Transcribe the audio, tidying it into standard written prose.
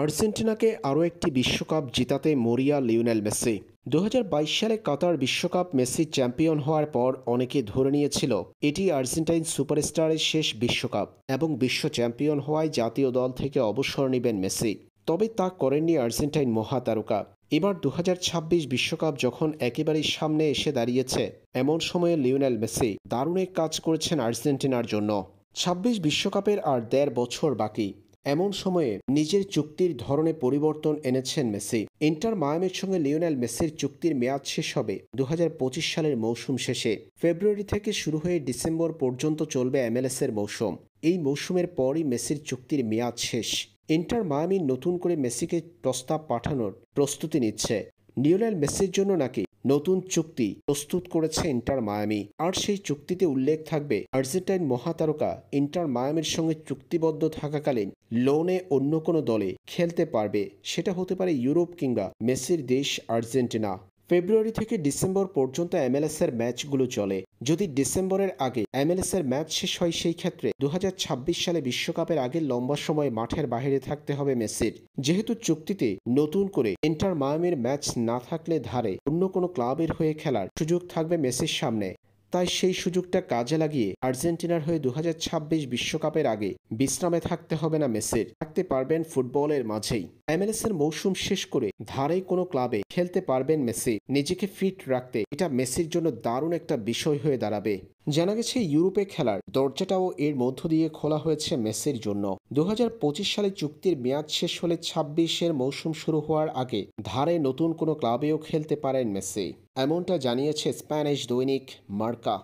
আর্জেন্টিনাকে আরও একটি বিশ্বকাপ জেতাতে মরিয়া লিওনেল মেসি। ২০২২ সালে কাতার বিশ্বকাপ মেসি চ্যাম্পিয়ন হওয়ার পর অনেকে ধরে নিয়েছিল এটি আর্জেন্টাইন সুপারস্টারের শেষ বিশ্বকাপ এবং বিশ্ব চ্যাম্পিয়ন হওয়ায় জাতীয় দল থেকে অবসর নেবেন মেসি। তবে তা করেননি আর্জেন্টাইন মহাতারকা। এবার ২০২৬ বিশ্বকাপ যখন একেবারেই সামনে এসে দাঁড়িয়েছে, এমন সময়ে লিওনেল মেসি দারুণ এক কাজ করেছেন আর্জেন্টিনার জন্য। ২৬ বিশ্বকাপের আর ১.৫ বছর বাকি। এমন সময়ে নিজের চুক্তির ধরনে পরিবর্তন এনেছেন মেসি। ইন্টার মায়ামির সঙ্গে লিওনেল মেসির চুক্তির মেয়াদ শেষ হবে ২০২৫ সালের মৌসুম শেষে। ফেব্রুয়ারি থেকে শুরু হয়ে ডিসেম্বর পর্যন্ত চলবে এমএলএসের মৌসুম। এই মৌসুমের পরই মেসির চুক্তির মেয়াদ শেষ। ইন্টার মায়ামি নতুন করে মেসিকে প্রস্তাব পাঠানোর প্রস্তুতি নিচ্ছে। লিওনেল মেসির জন্য নাকি নতুন চুক্তি প্রস্তুত করেছে ইন্টার মায়ামি। আর সেই চুক্তিতে উল্লেখ থাকবে আর্জেন্টাইন মহাতারকা ইন্টার মায়ামির সঙ্গে চুক্তিবদ্ধ থাকাকালীন লোনে অন্য কোনো দলে খেলতে পারবে। সেটা হতে পারে ইউরোপ কিংবা মেসির দেশ আর্জেন্টিনা। ফেব্রুয়ারি থেকে ডিসেম্বর পর্যন্ত এমএলএস এর ম্যাচগুলো চলে। যদি ডিসেম্বরের আগে এমএলএস এর ম্যাচ শেষ হয়, সেই ক্ষেত্রে ২০২৬ সালে বিশ্বকাপের আগে লম্বা সময় মাঠের বাইরে থাকতে হবে মেসির। যেহেতু চুক্তিতে নতুন করে ইন্টার মায়ামির ম্যাচ না থাকলে ধারে অন্য কোনো ক্লাবের হয়ে খেলার সুযোগ থাকবে মেসির সামনে। তাই সেই সুযোগটা কাজে লাগিয়ে আর্জেন্টিনার হয়ে ২০২৬ বিশ্বকাপের আগে বিশ্রামে থাকতে হবে না মেসির, থাকতে পারবেন ফুটবলের মাঝেই। এমএলএস এর মৌসুম শেষ করে ধারে কোনো ক্লাবে খেলতে পারবেন মেসি। নিজেকে ফিট রাখতে এটা মেসির জন্য দারুণ একটা বিষয় হয়ে দাঁড়াবে। জানা গেছে ইউরোপে খেলার দরজাটাও এর মধ্য দিয়ে খোলা হয়েছে মেসির জন্য। ২০২৫ সালে চুক্তির মেয়াদ শেষ হলে ২৬-এর মৌসুম শুরু হওয়ার আগে ধারে নতুন কোনো ক্লাবেও খেলতে পারেন মেসি, এমনটা জানিয়েছে স্প্যানিশ দৈনিক মার্কা।